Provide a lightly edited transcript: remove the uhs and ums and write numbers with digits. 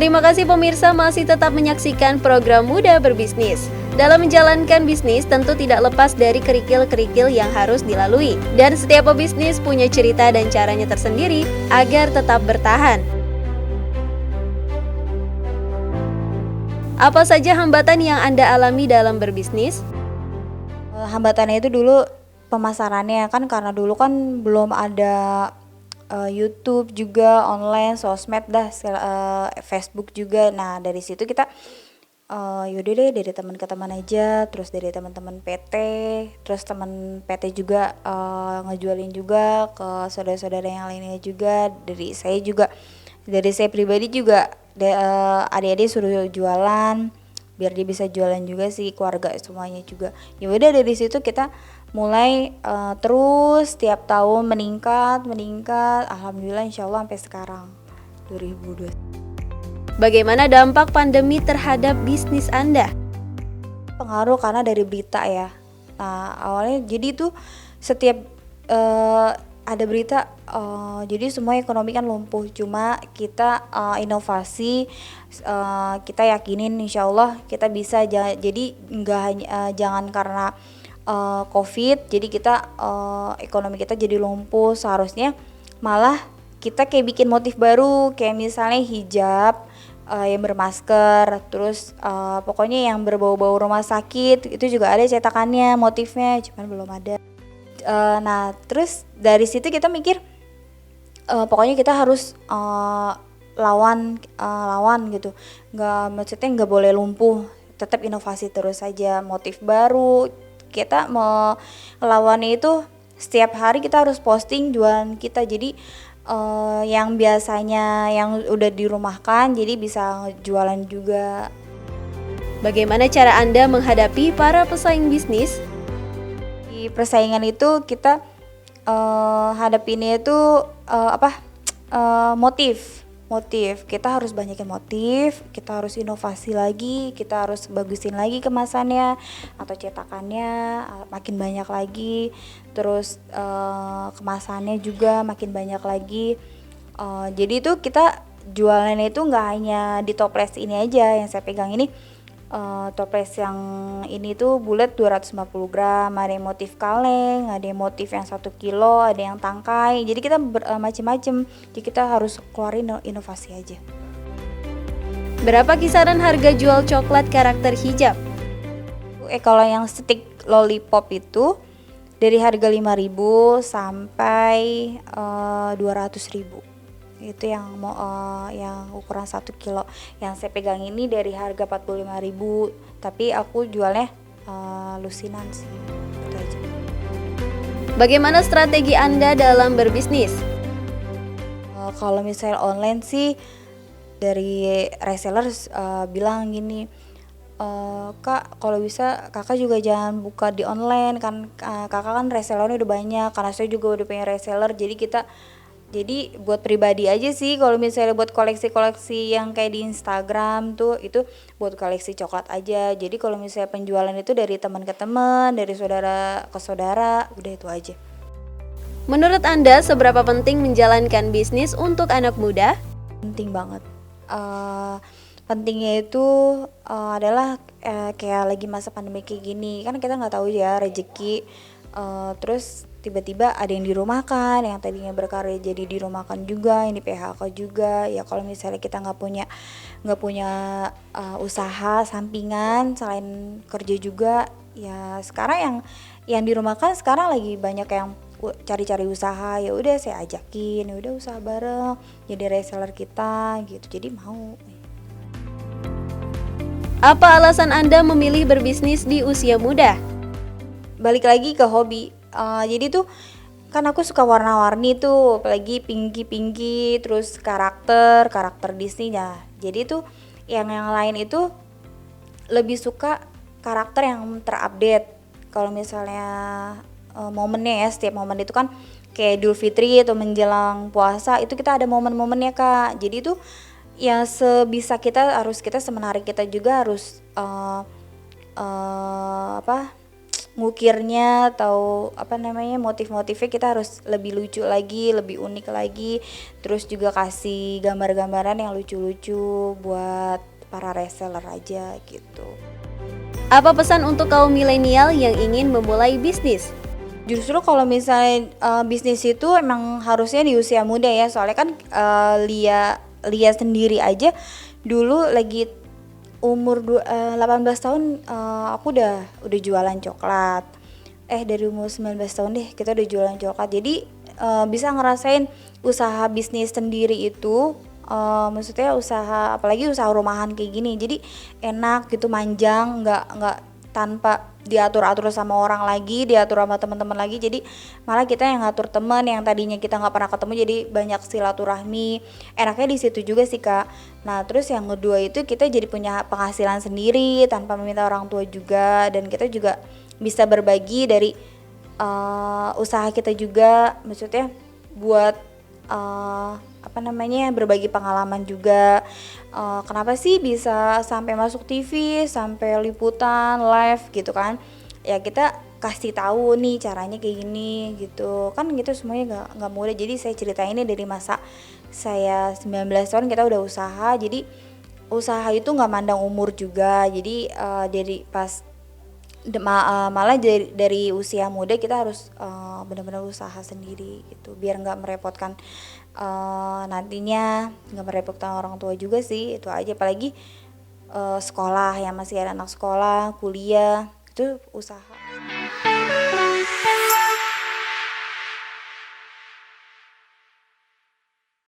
Terima kasih pemirsa masih tetap menyaksikan program Muda Berbisnis. Dalam menjalankan bisnis tentu tidak lepas dari kerikil-kerikil yang harus dilalui. Dan setiap pebisnis punya cerita dan caranya tersendiri agar tetap bertahan. Apa saja hambatan yang Anda alami dalam berbisnis? Hambatannya itu dulu pemasarannya kan, karena dulu kan belum ada YouTube juga, online, sosmed dah, Facebook juga. Nah dari situ kita yaudah deh dari teman ke teman aja, terus dari teman-teman PT, terus teman PT juga ngejualin juga ke saudara-saudara yang lainnya juga. Dari saya pribadi juga adik-adik suruh jualan biar dia bisa jualan juga sih, keluarga semuanya juga. Ya udah dari situ kita mulai terus tiap tahun meningkat, alhamdulillah insyaallah sampai sekarang 2020. Bagaimana dampak pandemi terhadap bisnis Anda? Pengaruh karena dari berita ya. Nah awalnya jadi tuh setiap ada berita jadi semua ekonomi kan lumpuh. Cuma kita inovasi, kita yakinin insyaallah kita bisa. Jadi nggak hanya jangan karena COVID jadi kita ekonomi kita jadi lumpuh. Seharusnya malah kita kayak bikin motif baru, kayak misalnya hijab yang bermasker, terus pokoknya yang berbau-bau rumah sakit itu juga ada cetakannya, motifnya, cuman belum ada. Nah terus dari situ kita mikir pokoknya kita harus lawan gitu, maksudnya nggak boleh lumpuh, tetap inovasi terus saja, motif baru. Kita mau lawannya itu setiap hari kita harus posting jualan kita, jadi yang biasanya yang udah dirumahkan jadi bisa jualan juga. Bagaimana cara Anda menghadapi para pesaing bisnis? Di persaingan itu kita hadapinnya itu motif. Kita harus banyakin motif, kita harus inovasi lagi, kita harus bagusin lagi kemasannya atau cetakannya makin banyak lagi, terus kemasannya juga makin banyak lagi. Jadi itu kita jualannya itu nggak hanya di toples ini aja yang saya pegang ini. Toples yang ini tuh bulat 250 gram, ada yang motif kaleng, ada yang motif yang 1 kilo, ada yang tangkai. Jadi kita macem-macem, jadi kita harus keluarin inovasi aja. Berapa kisaran harga jual coklat karakter hijab? Kalau yang stick lollipop itu dari harga 5.000 sampai 200.000. Itu yang yang ukuran 1 kilo. Yang saya pegang ini dari harga 45.000, tapi aku jualnya lusinan sih. Itu aja. Bagaimana strategi Anda dalam berbisnis? Kalau misalnya online sih dari reseller bilang gini, Kak kalau bisa kakak juga jangan buka di online kan, kakak kan resellernya udah banyak, karena saya juga udah punya reseller. Jadi buat pribadi aja sih, kalau misalnya buat koleksi-koleksi yang kayak di Instagram tuh itu buat koleksi coklat aja. Jadi kalau misalnya penjualan itu dari teman ke teman, dari saudara ke saudara, udah itu aja. Menurut Anda seberapa penting menjalankan bisnis untuk anak muda? Penting banget. Pentingnya itu adalah kayak lagi masa pandemi kayak gini, kan kita nggak tahu ya rezeki. Terus tiba-tiba ada yang dirumahkan, yang tadinya berkarya jadi dirumahkan juga, yang di PHK juga. Ya kalau misalnya kita nggak punya usaha sampingan selain kerja juga, ya sekarang yang dirumahkan sekarang lagi banyak yang cari-cari usaha. Ya udah saya ajakin, ya udah usaha bareng jadi reseller kita gitu, jadi mau. Apa alasan Anda memilih berbisnis di usia muda? Balik lagi ke hobi. Jadi tuh kan aku suka warna-warni tuh, apalagi pinky, terus karakter Disney ya. Jadi tuh yang lain itu lebih suka karakter yang terupdate. Kalau misalnya momennya ya, setiap momen itu kan kayak Idul Fitri atau menjelang puasa itu kita ada momen-momennya Kak. Jadi tuh ya sebisa kita semenarik kita juga harus ngukirnya atau apa namanya motif-motifnya kita harus lebih lucu lagi, lebih unik lagi. Terus juga kasih gambar-gambaran yang lucu-lucu buat para reseller aja gitu. Apa pesan untuk kaum milenial yang ingin memulai bisnis? Justru kalau misalnya bisnis itu emang harusnya di usia muda ya, soalnya kan Lia sendiri aja dulu lagi umur 18 tahun aku udah jualan coklat. Dari umur 19 tahun deh kita udah jualan coklat. Jadi bisa ngerasain usaha bisnis sendiri itu, maksudnya usaha, apalagi usaha rumahan kayak gini. Jadi enak gitu, manjang, nggak tanpa diatur-atur sama orang lagi, diatur sama teman-teman lagi. Jadi malah kita yang ngatur teman yang tadinya kita nggak pernah ketemu, jadi banyak silaturahmi. Enaknya di situ juga sih Kak. Nah terus yang kedua itu kita jadi punya penghasilan sendiri tanpa meminta orang tua juga, dan kita juga bisa berbagi dari usaha kita juga, maksudnya buat apa namanya berbagi pengalaman juga. Kenapa sih bisa sampai masuk TV, sampai liputan live gitu kan, ya kita kasih tahu nih caranya kayak gini gitu kan, gitu semuanya nggak mudah. Jadi saya ceritain ini dari masa saya 19 tahun kita udah usaha. Jadi usaha itu nggak mandang umur juga. Jadi dari pas malah dari usia muda kita harus benar-benar usaha sendiri gitu, biar nggak merepotkan nantinya, nggak merepotkan orang tua juga sih. Itu aja, apalagi sekolah yang masih ada anak sekolah, kuliah, itu usaha.